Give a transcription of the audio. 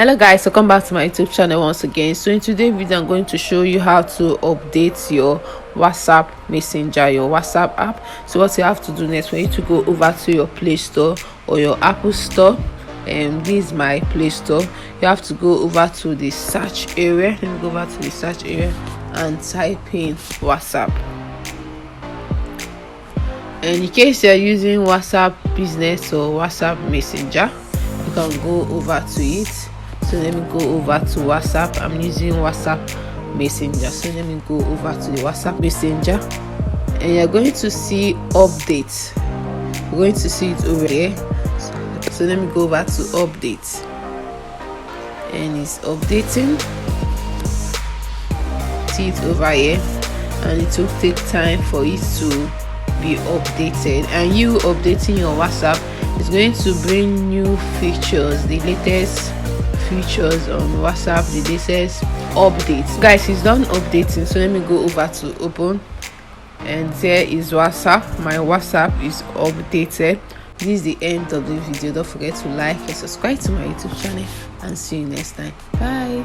Hello guys, welcome back to my YouTube channel once again. So in today's video I'm going to show you how to update your WhatsApp Messenger, your WhatsApp app. So what you have to do next, for you to go over to your Play Store or your Apple Store, and this is my Play Store. You have to go over to the search area. Let me go over to the search area and type in WhatsApp. And in case you're using WhatsApp Business or WhatsApp Messenger, you can go over to it. So let me go over to WhatsApp. I'm using WhatsApp Messenger. So let me go over to the WhatsApp Messenger, and you're going to see updates. You're going to see it over here. So let me go over to updates, and it's updating. See it over here, and it will take time for it to be updated. And you updating your WhatsApp is going to bring new features, the latest features on WhatsApp, the latest updates. Guys, it's done updating, so let me go over to open, and there is WhatsApp. My WhatsApp is updated. This is the end of the video. Don't forget to like and subscribe to my YouTube channel, and see you next time. Bye.